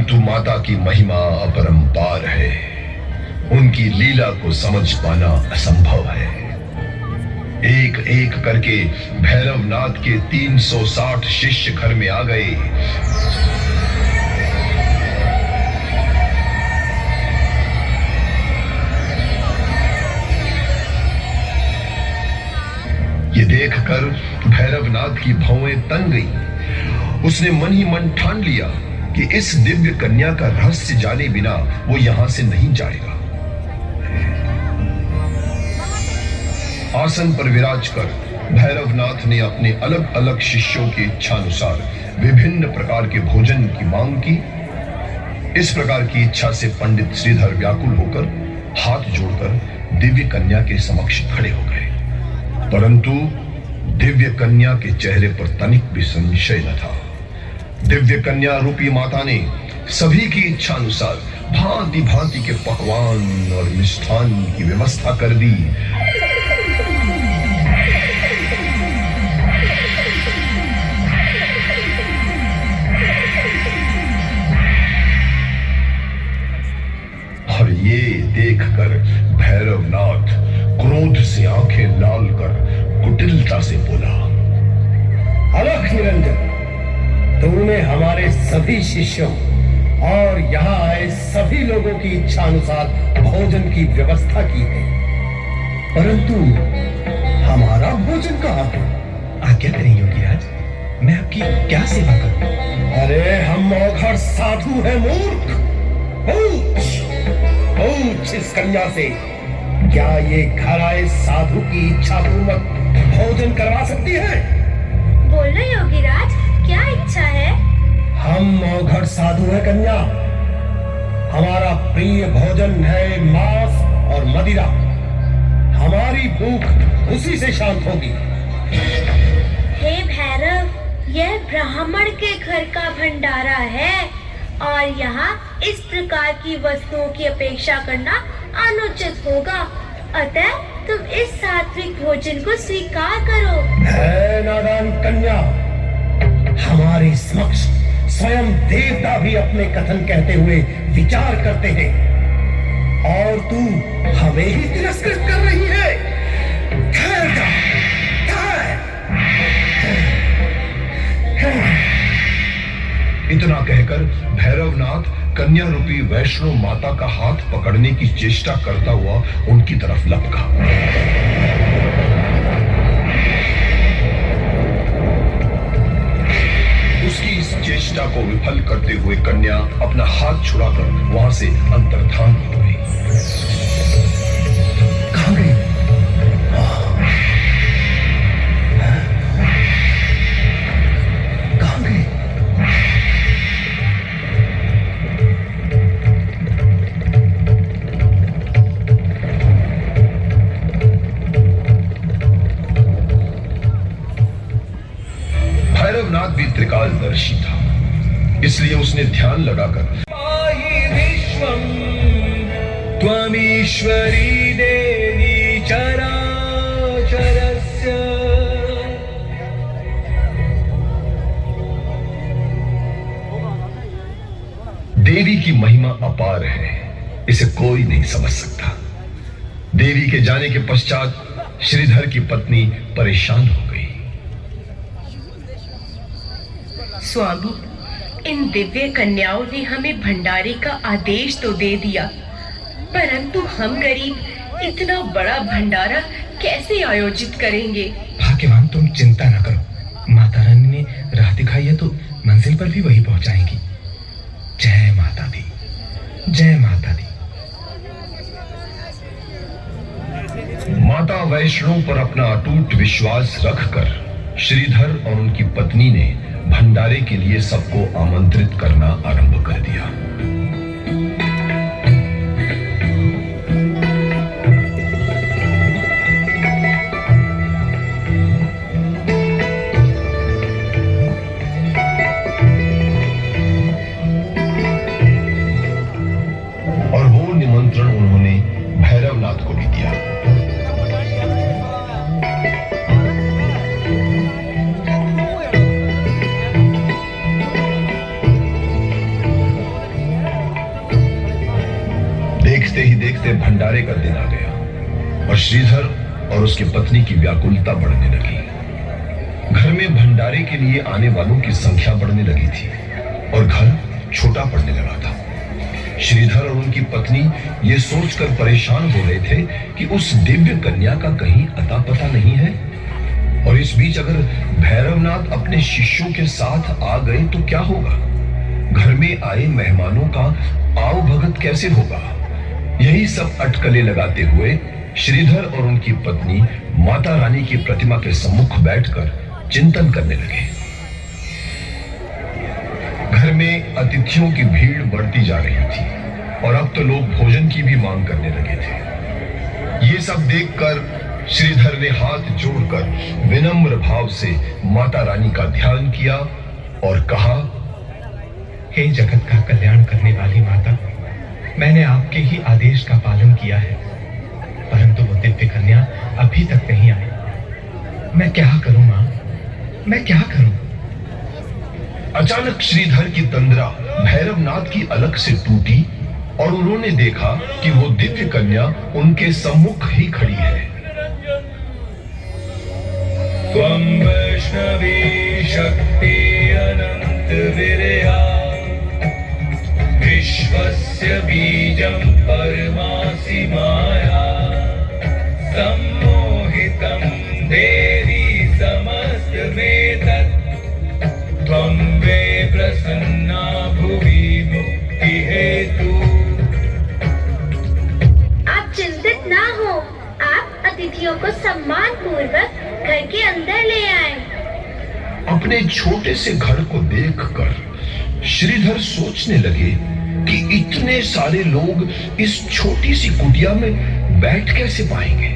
परंतु माता की महिमा अपरंपार है। उनकी लीला को समझ पाना असंभव है। एक एक करके भैरवनाथ के 360 शिष्य घर में आ गए। ये देखकर भैरवनाथ की भौएं तन गई। उसने मन ही मन ठान लिया कि इस दिव्य कन्या का रहस्य जाने बिना वो यहां से नहीं जाएगा। आसन पर विराज कर भैरवनाथ ने अपने अलग अलग शिष्यों की इच्छानुसार विभिन्न प्रकार के भोजन की मांग की। इस प्रकार की इच्छा से पंडित श्रीधर व्याकुल होकर हाथ जोड़कर दिव्य कन्या के समक्ष खड़े हो गए, परंतु दिव्य कन्या के चेहरे पर तनिक भी संशय न था। दिव्य कन्या रूपी माता ने सभी की इच्छा अनुसार भांति भांति के पकवान और मिष्ठान की व्यवस्था कर दी। और ये देखकर भैरवनाथ क्रोध से आंखें लाल कर कुटिलता से बोला, अलख निरंजन, तूने हमारे सभी शिष्यों और यहाँ आए सभी लोगों की इच्छा अनुसार भोजन की व्यवस्था की है, परंतु हमारा भोजन कहाँ है? आज्ञा करें योगीराज, मैं आपकी क्या सेवा करूं? अरे हम औघड़ साधु हैं मूर्ख। पूछ पूछ इस कन्या से, क्या ये घर आए साधु की इच्छा पूर्वक भोजन करवा सकती है? बोलो योगीराज, क्या इच्छा है? हम औघड़ साधु है कन्या। हमारा प्रिय भोजन है मांस और मदिरा। हमारी भूख उसी से शांत होगी। हे भैरव, यह ब्राह्मण के घर का भंडारा है और यहाँ इस प्रकार की वस्तुओं की अपेक्षा करना अनुचित होगा। अतः तुम इस सात्विक भोजन को स्वीकार करो। है नादान कन्या, हमारे समक्ष स्वयं देवता भी अपने कथन कहते हुए विचार करते हैं और तू हमें ही तिरस्कृत कर रही है। ठहर जा, इतना कहकर भैरवनाथ कन्या रूपी वैष्णो माता का हाथ पकड़ने की चेष्टा करता हुआ उनकी तरफ लपका। उसकी इस चेष्टा को विफल करते हुए कन्या अपना हाथ छुड़ाकर वहां से अंतर्धान हो गई। कहां गई? कहां गई? भैरवनाथ भी त्रिकालदर्शी था, इसलिए उसने ध्यान लगाकर विश्वम त्वमीश्वरी देवी चराचरस्य देवी की महिमा अपार है, इसे कोई नहीं समझ सकता। देवी के जाने के पश्चात श्रीधर की पत्नी परेशान हो गई। स्वामी, इन दिव्य कन्याओं ने हमें भंडारे का आदेश तो दे दिया, परंतु हम गरीब इतना बड़ा भंडारा कैसे आयोजित करेंगे? भाग्यवान, तुम चिंता न करो। माता रानी ने राह दिखाई है तो मंजिल पर भी वही पहुंचाएंगी। जय माता दी, जय माता दी। माता वैष्णो पर अपना अटूट विश्वास रखकर श्रीधर और उनकी पत्नी ने भंडारे के लिए सबको आमंत्रित करना आरंभ कर दिया। और वो निमंत्रण उन्होंने भैरवनाथ को भी दिया। देखते भंडारे का दिन आ गया और श्रीधर और उसकी पत्नी की व्याकुलता बढ़ने लगी। घर में भंडारे के लिए आने वालों की संख्या बढ़ने लगी थी और घर छोटा पड़ने लगा था। श्रीधर और उनकी पत्नी ये सोचकर परेशान हो रहे थे कि उस दिव्य कन्या का कहीं अता पता नहीं है। और इस बीच अगर भैरवनाथ अपने शिष्यों के साथ आ गए तो क्या होगा? घर में आए मेहमानों का आओ भगत कैसे होगा? यही सब अटकलें लगाते हुए श्रीधर और उनकी पत्नी माता रानी की प्रतिमा के सम्मुख बैठकर चिंतन करने लगे। घर में अतिथियों की भीड़ बढ़ती जा रही थी और अब तो लोग भोजन की भी मांग करने लगे थे। ये सब देखकर श्रीधर ने हाथ जोड़कर विनम्र भाव से माता रानी का ध्यान किया और कहा, हे जगत का कल्याण करने वाली माता, मैंने आपके ही आदेश का पालन किया है, परंतु वो दिव्य कन्या अभी तक नहीं आई। मैं क्या करूं मां? मैं क्या करूं? अचानक श्रीधर की तंद्रा भैरवनाथ की अलग से टूटी और उन्होंने देखा कि वो दिव्य कन्या उनके सम्मुख ही खड़ी है। त्वं वैष्णवी शक्ति अनंत विरया विश्वस्य बीजं परमासि माया सम्मोहितं देवी समस्तमेतत् त्वं वे प्रसन्ना भुवि मुक्ति हेतु। आप चिंतित ना हो, आप अतिथियों को सम्मान पूर्वक घर के अंदर ले आए। अपने छोटे से घर को देखकर श्रीधर सोचने लगे कि इतने सारे लोग इस छोटी सी कुटिया में बैठ कैसे पाएंगे।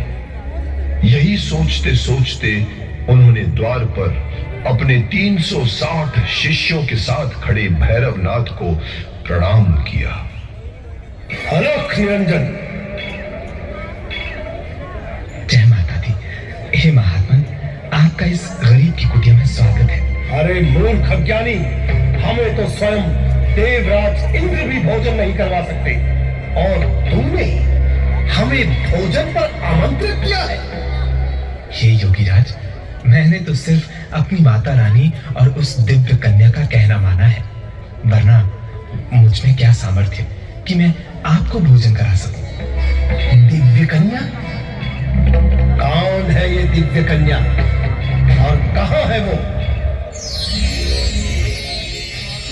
यही सोचते सोचते उन्होंने द्वार पर अपने 360 शिष्यों के साथ खड़े भैरवनाथ को प्रणाम किया। अलख निरंजन। जय माता दी। हे महात्मन, आपका इस गरीब की कुटिया में स्वागत है। अरे मूर्ख अज्ञानी, हमें तो स्वयं देवराज इंद्र भी भोजन नहीं करवा सकते और तुमने हमें भोजन पर आमंत्रित किया है। हे योगीराज, मैंने तो सिर्फ अपनी माता रानी और उस दिव्य कन्या का कहना माना है, वरना मुझ में क्या सामर्थ्य कि मैं आपको भोजन करा सकूं। दिव्य कन्या? कौन है ये दिव्य कन्या और कहां है वो?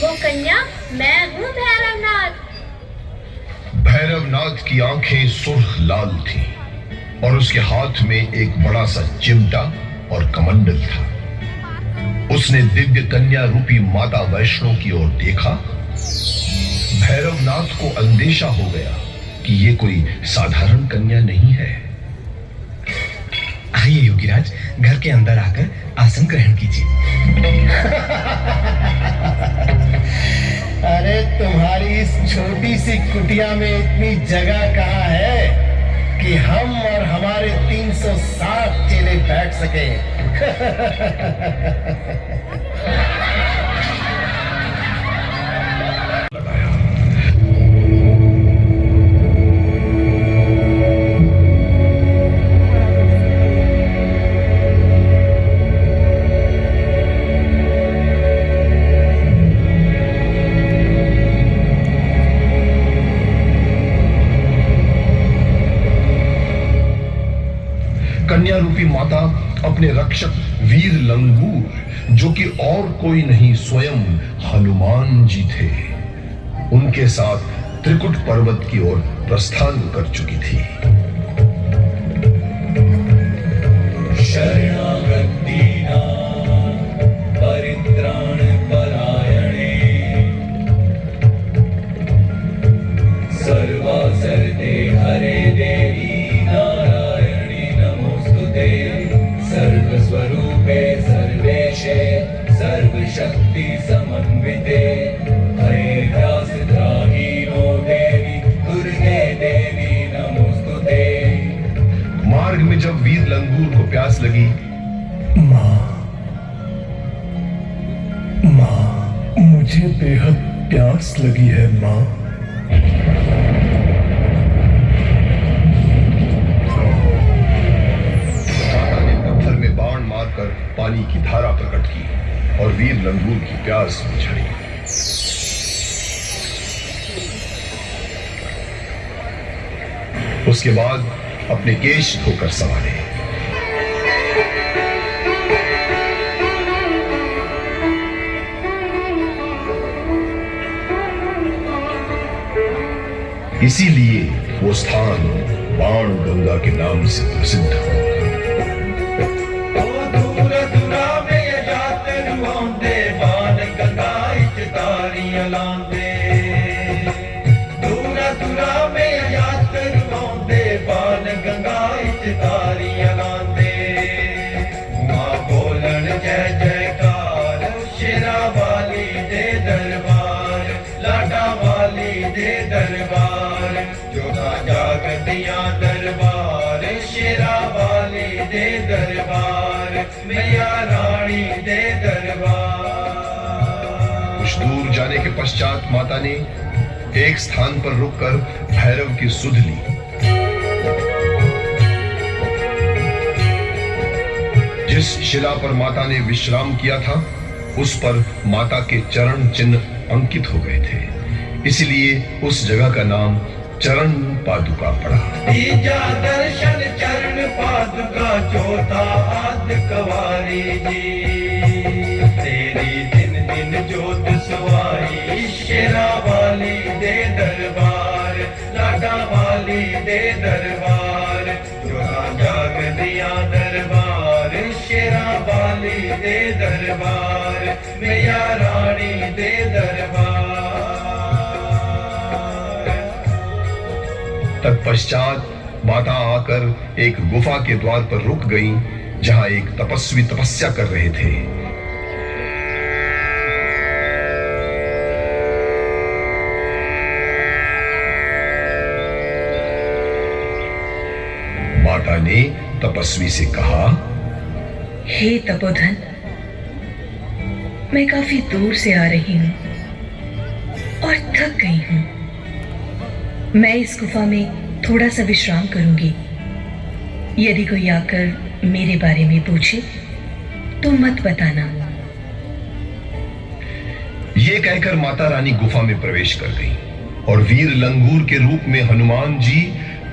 वो कन्या मैं हूँ भैरवनाथ। भैरवनाथ की आंखें सुर्ख लाल थीं और उसके हाथ में एक बड़ा सा चिमटा और कमंडल था। उसने दिव्य कन्या रूपी माता वैष्णो की ओर देखा। भैरवनाथ को अंदेशा हो गया कि ये कोई साधारण कन्या नहीं है। आइए योगीराज, घर के अंदर आकर आसन ग्रहण कीजिए। अरे तुम्हारी इस छोटी सी कुटिया में इतनी जगह कहाँ है कि हम और हमारे 360 चेले बैठ सके। कन्या रूपी माता अपने रक्षक वीर लंगूर, जो कि और कोई नहीं स्वयं हनुमान जी थे, उनके साथ त्रिकुट पर्वत की ओर प्रस्थान कर चुकी थी। शरणागत दीना परित्राण परायणे सर्वासर्ते हरे देवी नारायणी नमोस्तुते सर्वस्वरूपे सर्वेशे सर्वशक्ति समन्विते हरे व्यासद्राहीनो देवी दुर्गे देवी नमोस्तुते। मार्ग में जब वीर लंगूर को प्यास लगी, माँ, मुझे बेहद प्यास लगी है माँ। आकर पानी की धारा प्रकट की और वीर लंगूर की प्यास बुझाई। उसके बाद अपने केश धोकर संवारे। इसीलिए वो स्थान बाण गंगा के नाम से प्रसिद्ध हो। दरबार शेरा वाली दे दरबार, मैया रानी दे दरबार। कुछ दूर जाने के पश्चात माता ने एक स्थान पर रुककर भैरव की सुध ली। जिस शिला पर माता ने विश्राम किया था उस पर माता के चरण चिन्ह अंकित हो गए थे, इसलिए उस जगह का नाम चरण पादुका पड़ा। दर्शन चरण पादुका चौथा आद कवारी जी, तेरी दिन दिन जोत सवाई शेरा वाली दे दरबार, लाडा वाली दे दरबार, चौथा जाग दिया दरबार शेरा वाली दे दरबार, मैया रानी दे दरबार। तत्पश्चात माता आकर एक गुफा के द्वार पर रुक गईं, जहां एक तपस्वी तपस्या कर रहे थे। माता ने तपस्वी से कहा, हे तपोधन, मैं काफी दूर से आ रही हूं और थक गई हूं। मैं इस गुफा में थोड़ा सा विश्राम करूंगी। यदि कोई आकर मेरे बारे में पूछे तो मत बताना। ये कहकर माता रानी गुफा में प्रवेश कर गईं और वीर लंगूर के रूप में हनुमान जी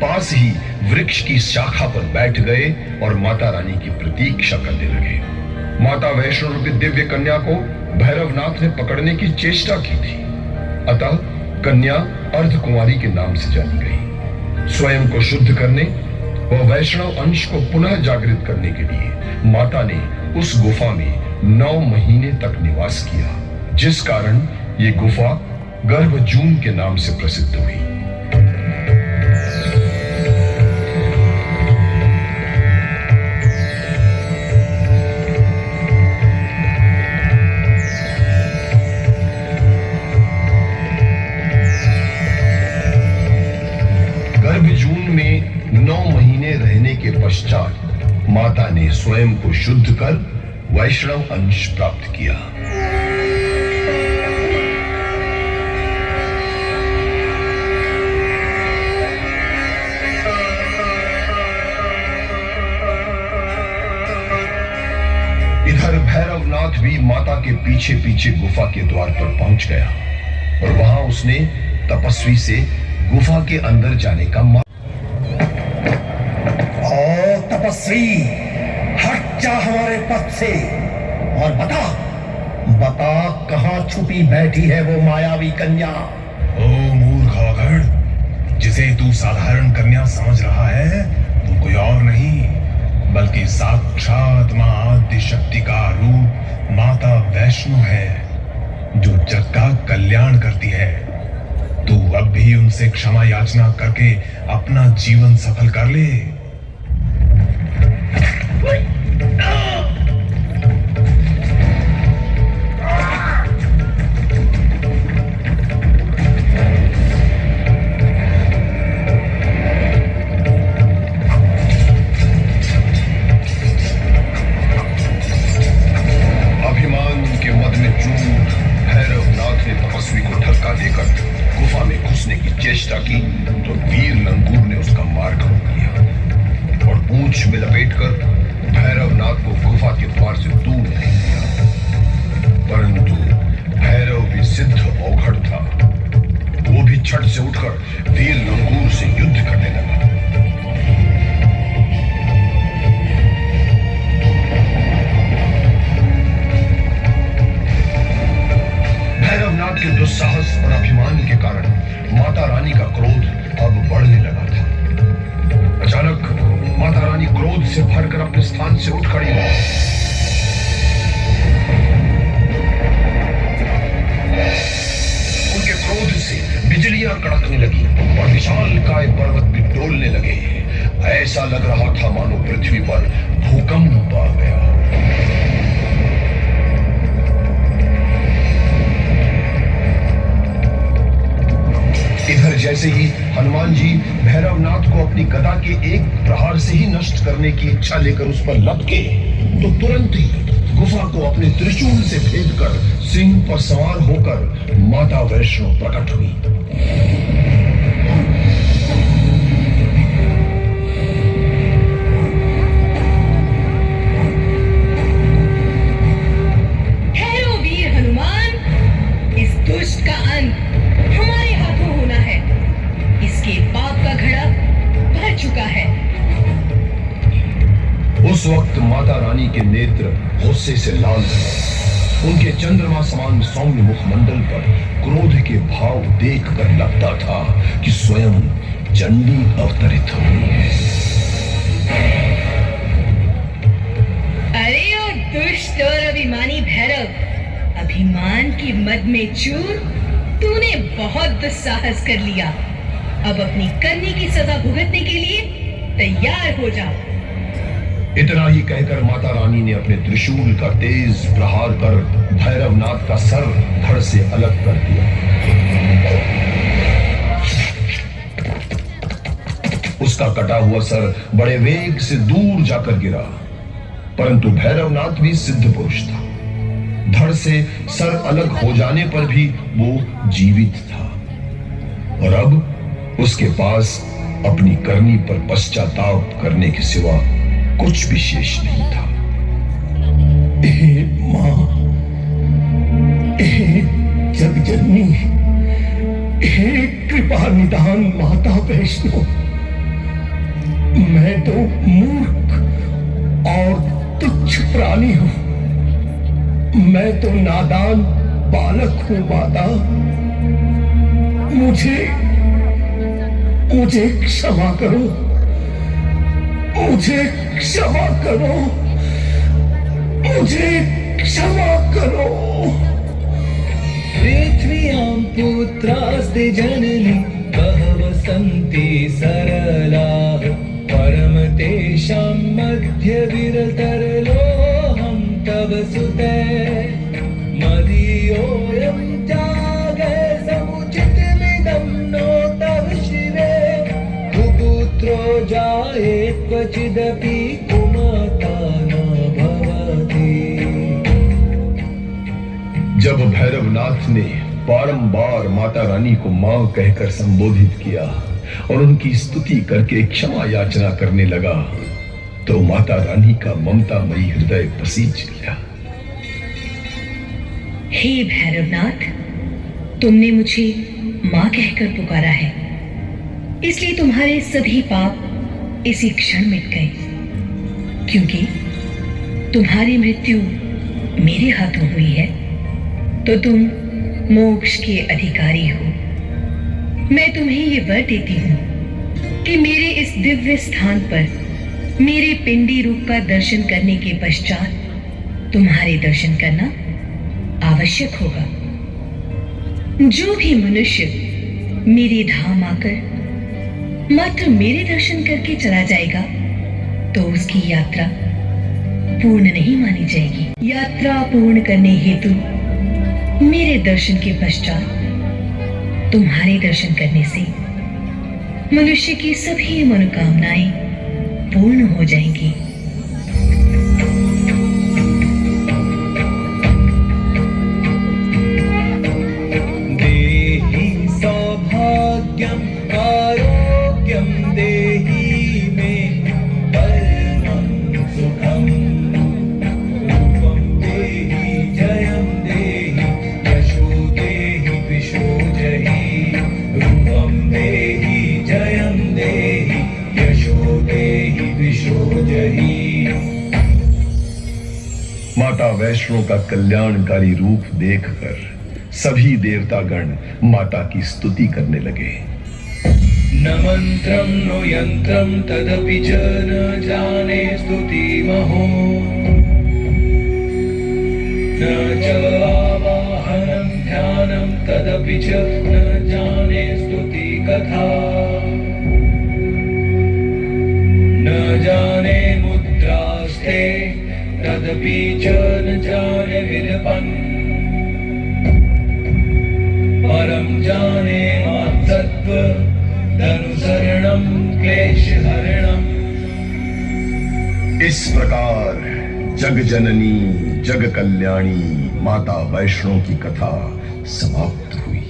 पास ही वृक्ष की शाखा पर बैठ गए और माता रानी की प्रतीक्षा करने लगे। माता वैष्णो रूपी दिव्य कन्या को भैरवनाथ ने पकड़ने की चेष्टा की थी, अतः कन्या अर्धकुमारी के नाम से जानी गई। स्वयं को शुद्ध करने व वैष्णव अंश को पुनः जागृत करने के लिए माता ने उस गुफा में 9 महीने तक निवास किया, जिस कारण ये गुफा गर्भजून के नाम से प्रसिद्ध हुई। गर्भजून में 9 महीने रहने के पश्चात माता ने स्वयं को शुद्ध कर वैष्णव अंश प्राप्त किया। इधर भैरवनाथ भी माता के पीछे पीछे गुफा के द्वार पर पहुंच गया और वहां उसने तपस्वी से गुफा के अंदर जाने का तपस्वी, हट जा हमारे पथ से और बता कहां छुपी बैठी है वो मायावी कन्या। ओ मूर्ख अवघड़, जिसे तू साधारण कन्या समझ रहा है वो कोई और नहीं बल्कि साक्षात मां आद्य शक्ति का रूप माता वैष्णो है, जो जग का कल्याण करती है। तू अब भी उनसे क्षमा याचना करके अपना जीवन सफल कर ले। अभिमान के मद में चूर भैरवनाथ ने तपस्वी को धक्का देकर गुफा में घुसने की चेष्टा की तो वीर लंगूर ने उसका मार्ग रोक लिया और पूंछ में लपेटकर भैरवनाथ को गुफा के द्वार सिद्ध औघड़ था, वो भी छठ से उठकर वीर लंगूर से युद्ध करने लगा। भैरवनाथ के दुस्साहस और अभिमान के कारण माता रानी का क्रोध अब बढ़ने लगा था। अचानक माता रानी क्रोध से भरकर अपने स्थान से उठ खड़ी हुई। उनके क्रोध से बिजलियां कड़कने लगी और विशालकाय पर्वत भी डोलने लगे। ऐसा लग रहा था मानो पृथ्वी पर भूकंप आ गया। इधर जैसे ही हनुमान जी भैरवनाथ को अपनी गदा के एक प्रहार से ही नष्ट करने की इच्छा लेकर उस पर लपके, तो तुरंत ही गुफा को अपने त्रिशूल से भेदकर सिंह पर सवार होकर माता वैष्णो प्रकट हुई। ठहरो वीर हनुमान, इस दुष्ट का अंत हमारे हाथों होना है। इसके पाप का घड़ा भर चुका है। उस वक्त माता रानी के नेत्र गुस्से से लाल थे। उनके चंद्रमा समान सौम्य मुखमंडल पर क्रोध के भाव देखकर लगता था कि स्वयं चंडी अवतरित हुई है। अरे ओ दुष्ट और अभिमानी भैरव, अभिमान की मद में चूर तूने बहुत दुस्साहस कर लिया। अब अपनी करने की सजा भुगतने के लिए तैयार हो जा। इतना ही कहकर माता रानी ने अपने त्रिशूल का तेज प्रहार कर भैरवनाथ का सर धड़ से अलग कर दिया। उसका कटा हुआ सर बड़े वेग से दूर जाकर गिरा, परंतु भैरवनाथ भी सिद्ध पुरुष था। धड़ से सर अलग हो जाने पर भी वो जीवित था और अब उसके पास अपनी करनी पर पश्चाताप करने के सिवा कुछ भी शेष नहीं था। मां, जगजननी, हे कृपा निदान माता वैष्णो, मैं तो मूर्ख और तुच्छ प्राणी हूं। मैं तो नादान बालक हूं माता। मुझे क्षमा करो, मुझे क्षमा करो, मुझे क्षमा करो। पृथ्व्यां पुत्रास्ते जननी बहवः सन्ति सरलाः परम तेषां मध्ये विरतरलोऽहं तव सुते मदीयोऽयं त्यागः समुचितमिदं नो तव शिवे कुपुत्रो जायेत् क्वचिदपि कुमाता न भवति। जब भैरवनाथ ने बारंबार माता रानी को मां कहकर संबोधित किया और उनकी स्तुति करके क्षमा याचना करने लगा, तो माता रानी का ममतामयी हृदय पसीज गया। हे भैरवनाथ, तुमने मुझे मां कहकर पुकारा है, इसलिए तुम्हारे सभी पाप इसी क्षण मिट गए, क्योंकि तुम्हारी मृत्यु मेरे हाथों हुई है तो तुम मोक्ष के अधिकारी हो। मैं तुम्हें ये वर देती हूँ कि मेरे इस दिव्य स्थान पर मेरे पिंडी रूप का दर्शन करने के पश्चात तुम्हारे दर्शन करना आवश्यक होगा। जो भी मनुष्य मेरे धाम आकर मात्र मेरे दर्शन करके चला जाएगा तो उसकी यात्रा पूर्ण नहीं मानी जाएगी। यात्रा पूर्ण करने हेतु मेरे दर्शन के पश्चात तुम्हारे दर्शन करने से मनुष्य की सभी मनोकामनाएं पूर्ण हो जाएंगी। देहि सौभाग्यं आरोग्यं देहि मे परमं सुखं रूपं देहि जयं देहि यशो देहि माता वैष्णो का कल्याणकारी रूप देखकर सभी देवतागण माता की स्तुति करने लगे। न मन्त्रं नो यन्त्रं तदपि च न जाने स्तुतिमहो न च आवाहनं ध्यानं तदपि च न जाने स्तुतिकथा न जाने मुद्रास्ते तदपि च न जाने विलपन् परं जाने मात्सत्व धनुसरणं क्लेशहरणम्। इस प्रकार जग जननी जग कल्याणी माता वैष्णो की कथा समाप्त हुई।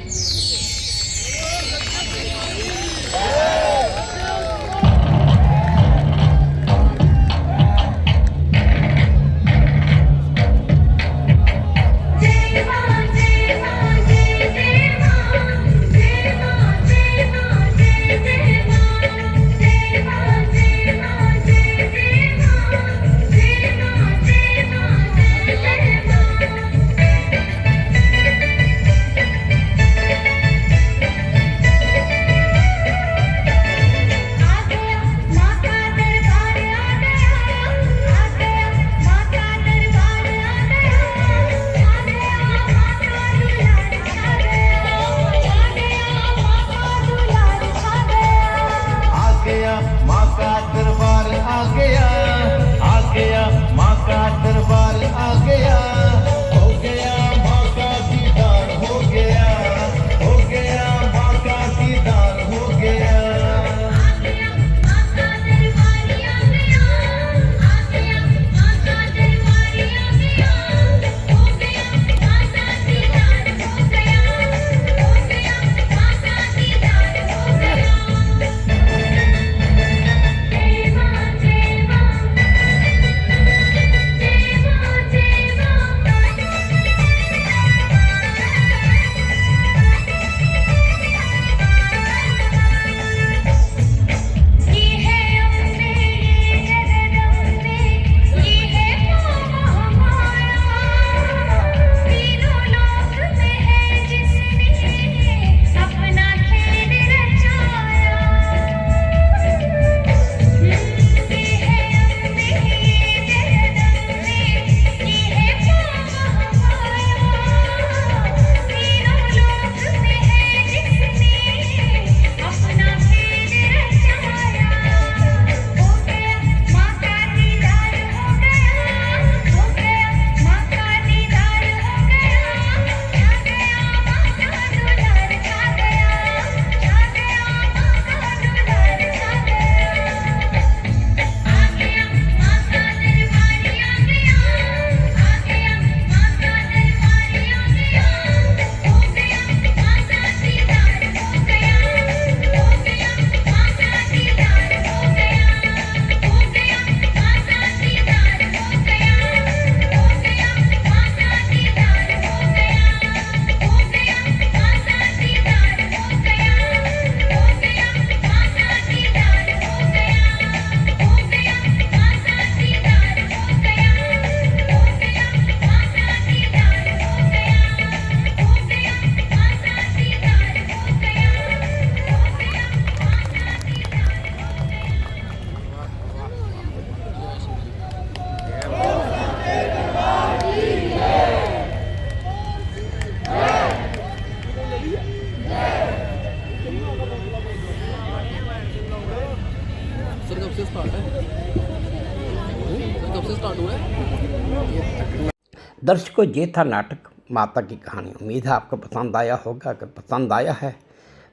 दर्शकों, ये था नाटक माता की कहानी। उम्मीद है आपको पसंद आया होगा। अगर पसंद आया है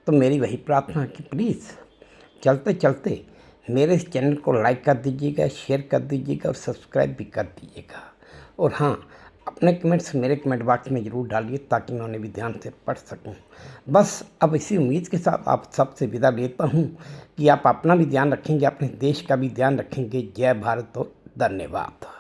तो मेरी वही प्रार्थना है कि प्लीज़ चलते चलते मेरे इस चैनल को लाइक कर दीजिएगा, शेयर कर दीजिएगा और सब्सक्राइब भी कर दीजिएगा। और हाँ, अपने कमेंट्स मेरे कमेंट बॉक्स में ज़रूर डालिए ताकि मैं उन्हें भी ध्यान से पढ़ सकूं। बस अब इसी उम्मीद के साथ आप सबसे विदा लेता हूं कि आप अपना भी ध्यान रखेंगे, अपने देश का भी ध्यान रखेंगे। जय भारत और धन्यवाद।